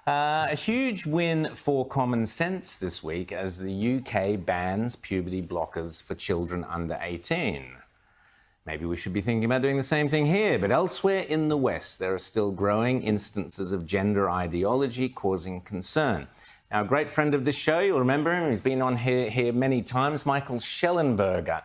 A huge win for common sense this week as the UK bans puberty blockers for children under 18. Maybe we should be thinking about doing the same thing here, but elsewhere in the West, there are still growing instances of gender ideology causing concern. Now, a great friend of this show, you'll remember him, he's been on here many times, Michael Schellenberger.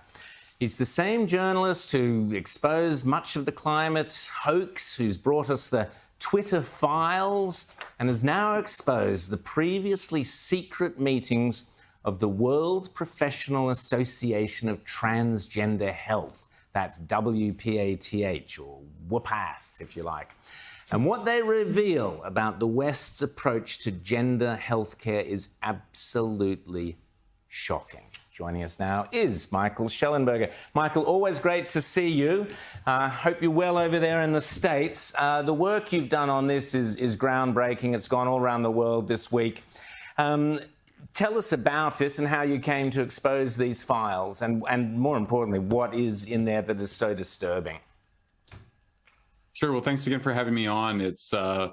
He's the same journalist who exposed much of the climate hoax, who's brought us the Twitter files, and has now exposed the previously secret meetings of the World Professional Association of Transgender Health. That's WPATH, or WPATH, if you like. And what they reveal about the West's approach to gender healthcare is absolutely shocking. Joining us now is Michael Schellenberger. Michael, always great to see you. Hope you're well over there in the States. The work you've done on this is groundbreaking. It's gone all around the world this week. Tell us about it and how you came to expose these files, and more importantly, what is in there that is so disturbing? Sure. Well, thanks again for having me on. It's a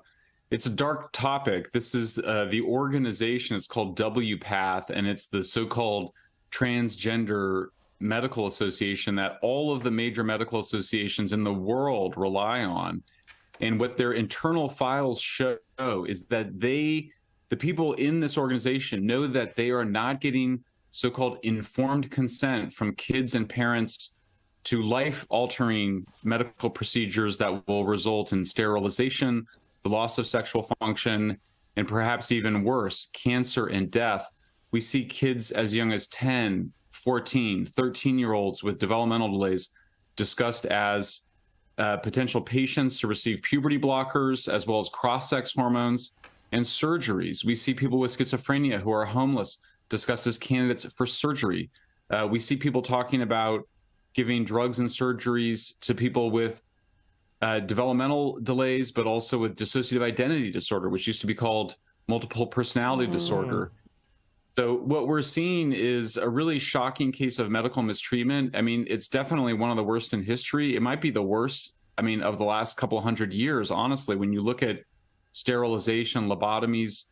dark topic. This is the organization. It's called WPATH, and it's the so-called Transgender Medical Association that all of the major medical associations in the world rely on. And what their internal files show is that the people in this organization know that they are not getting so-called informed consent from kids and parents to life-altering medical procedures that will result in sterilization, the loss of sexual function, and perhaps even worse, cancer and death. We see kids as young as 10, 14, 13-year-olds with developmental delays discussed as potential patients to receive puberty blockers, as well as cross-sex hormones and surgeries. We see people with schizophrenia who are homeless discussed as candidates for surgery. We see people talking about giving drugs and surgeries to people with developmental delays, but also with dissociative identity disorder, which used to be called multiple personality disorder. So what we're seeing is a really shocking case of medical mistreatment. I mean, it's definitely one of the worst in history. It might be the worst, of the last couple of hundred years, honestly. When you look at sterilization, lobotomies,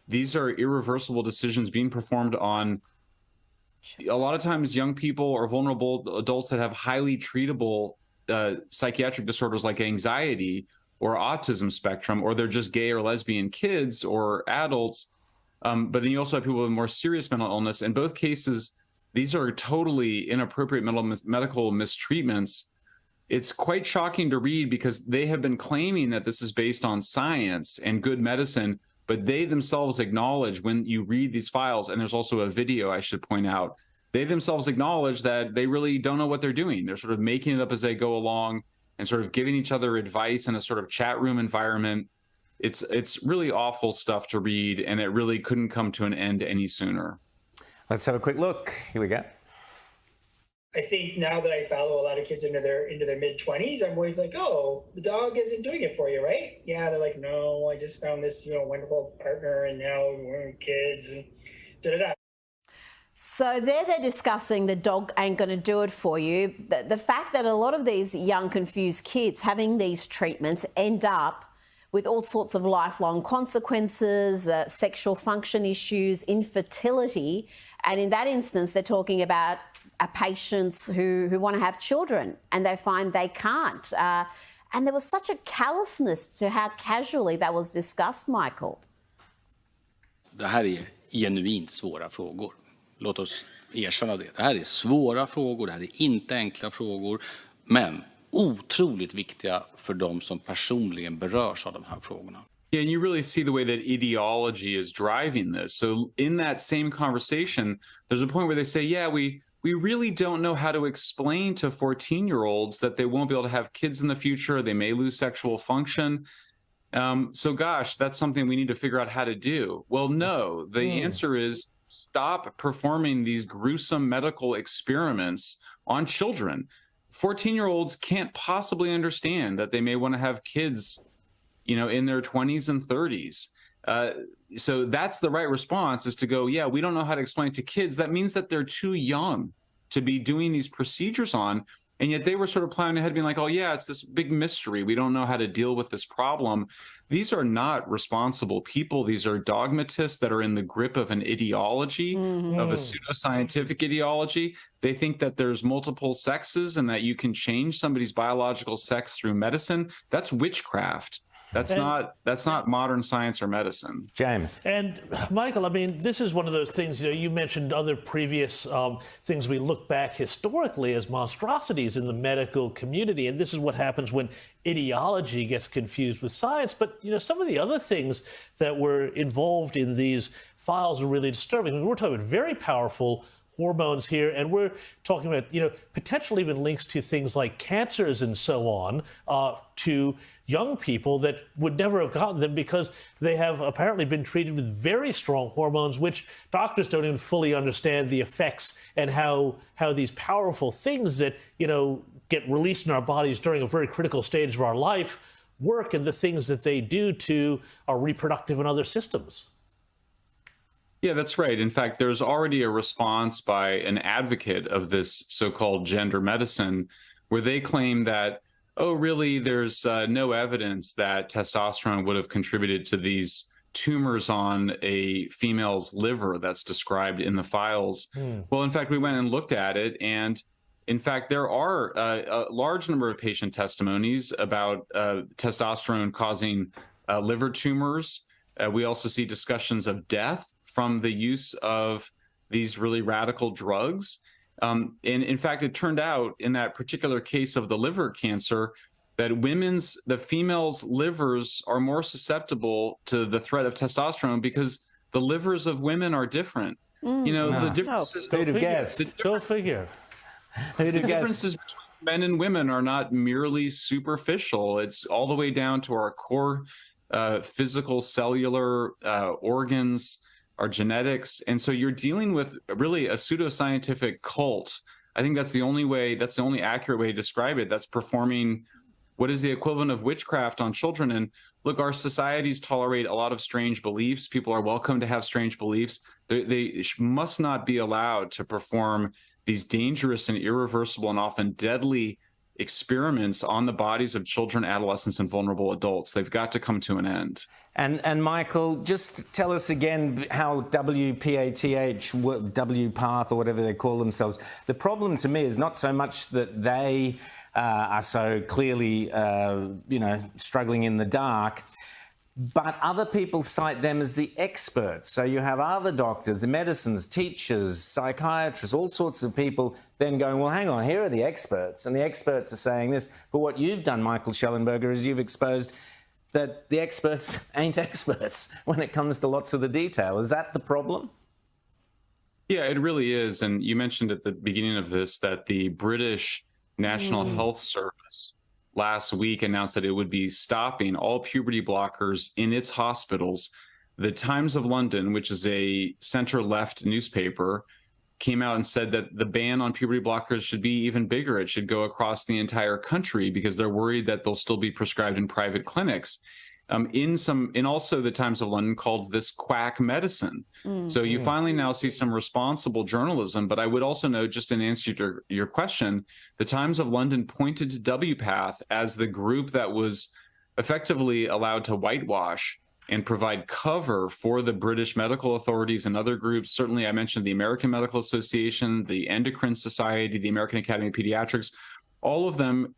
these are irreversible decisions being performed on a lot of times young people or vulnerable adults that have highly treatable psychiatric disorders like anxiety or autism spectrum, or they're just gay or lesbian kids or adults. But then you also have people with more serious mental illness. In both cases, these are totally inappropriate medical mistreatments. It's quite shocking to read because they have been claiming that this is based on science and good medicine, but they themselves acknowledge when you read these files, and there's also a video I should point out, they themselves acknowledge that they really don't know what they're doing. They're sort of making it up as they go along and sort of giving each other advice in a sort of chat room environment. It's really awful stuff to read, and it really couldn't come to an end any sooner. Let's have a quick look. Here we go. I think now that I follow a lot of kids into their mid-20s, I'm always like, oh, the dog isn't doing it for you, right? Yeah, they're like, no, I just found this, wonderful partner, and now we're kids, and da-da-da. So there they're discussing the dog ain't going to do it for you. The fact that a lot of these young, confused kids having these treatments end up with all sorts of lifelong consequences, sexual function issues, infertility. And in that instance, they're talking about patients who want to have children and they find they can't. And there was such a callousness to how casually that was discussed, Michael. Det här är genuint svåra frågor. Låt oss erkänna det. Det här är svåra frågor, det här är inte enkla frågor, men otroligt viktiga för de som personligen berörs av de här frågorna. Yeah, and you really see the way that ideology is driving this. So in that same conversation, there's a point where they say, yeah, we really don't know how to explain to 14-year-olds that they won't be able to have kids in the future. They may lose sexual function. So gosh, that's something we need to figure out how to do. Well, no, the answer is stop performing these gruesome medical experiments on children. 14-year-olds can't possibly understand that they may want to have kids, in their 20s and 30s. So that's the right response, is to go, yeah, we don't know how to explain it to kids. That means that they're too young to be doing these procedures on. And yet they were sort of plowing ahead being like, oh yeah, it's this big mystery. We don't know how to deal with this problem. These are not responsible people. These are dogmatists that are in the grip of an ideology, of a pseudoscientific ideology. They think that there's multiple sexes and that you can change somebody's biological sex through medicine. That's witchcraft. That's not modern science or medicine. James. And Michael, I mean, this is one of those things, you mentioned other previous things we look back historically as monstrosities in the medical community. And this is what happens when ideology gets confused with science. But, some of the other things that were involved in these files are really disturbing. I mean, we're talking about very powerful hormones here, and we're talking about, potential even links to things like cancers and so on, to young people that would never have gotten them because they have apparently been treated with very strong hormones, which doctors don't even fully understand the effects and how these powerful things that, get released in our bodies during a very critical stage of our life work, and the things that they do to our reproductive and other systems. Yeah, that's right. In fact, there's already a response by an advocate of this so-called gender medicine where they claim that, oh, really, there's no evidence that testosterone would have contributed to these tumors on a female's liver that's described in the files. Well, in fact, we went and looked at it, and in fact, there are a large number of patient testimonies about testosterone causing liver tumors. We also see discussions of death from the use of these really radical drugs. And in fact, it turned out in that particular case of the liver cancer that the females' livers are more susceptible to the threat of testosterone because the livers of women are different. The differences. Who'd have guessed? Go figure. Who'd have guessed? Differences between men and women are not merely superficial. It's all the way down to our core physical cellular organs, our genetics. And so you're dealing with really a pseudoscientific cult. I think that's the only accurate way to describe it, that's performing what is the equivalent of witchcraft on children. And look, our societies tolerate a lot of strange beliefs. People are welcome to have strange beliefs. They must not be allowed to perform these dangerous and irreversible and often deadly experiments on the bodies of children, adolescents, and vulnerable adults. They've got to come to an end. And Michael, just tell us again how WPATH, WPATH, or whatever they call themselves. The problem to me is not so much that they are so clearly, struggling in the dark, but other people cite them as the experts. So you have other doctors, the medicines, teachers, psychiatrists, all sorts of people then going, well, hang on, here are the experts, and the experts are saying this. But what you've done, Michael Schellenberger, is you've exposed that the experts ain't experts when it comes to lots of the detail. Is that the problem? Yeah, it really is. And you mentioned at the beginning of this that the British National Health Service last week announced that it would be stopping all puberty blockers in its hospitals. The Times of London, which is a center-left newspaper, came out and said that the ban on puberty blockers should be even bigger. It should go across the entire country because they're worried that they'll still be prescribed in private clinics. Also the Times of London called this quack medicine. So you finally now see some responsible journalism. But I would also note, just in answer to your question, the Times of London pointed to WPATH as the group that was effectively allowed to whitewash and provide cover for the British medical authorities and other groups. Certainly, I mentioned the American Medical Association, the Endocrine Society, the American Academy of Pediatrics, all of them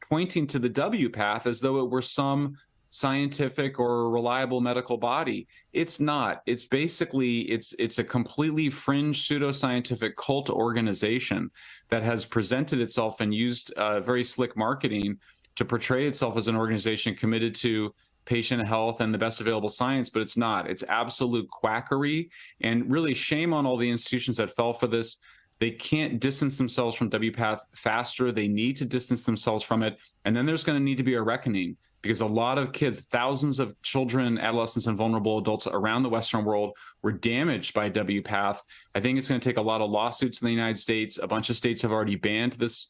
pointing to the WPATH as though it were some scientific or reliable medical body. It's not. It's basically, it's a completely fringe pseudoscientific cult organization that has presented itself and used very slick marketing to portray itself as an organization committed to patient health and the best available science, but it's not. It's absolute quackery, and really shame on all the institutions that fell for this. They can't distance themselves from WPATH faster. They need to distance themselves from it. And then there's going to need to be a reckoning, because a lot of kids, thousands of children, adolescents, and vulnerable adults around the Western world were damaged by WPATH. I think it's going to take a lot of lawsuits in the United States. A bunch of states have already banned this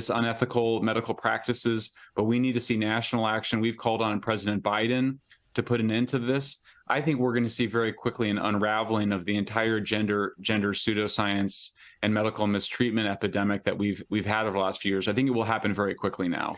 unethical medical practices, but we need to see national action. We've called on President Biden to put an end to this, I think we're going to see very quickly an unraveling of the entire gender pseudoscience and medical mistreatment epidemic that we've had over the last few years. I think it will happen very quickly now.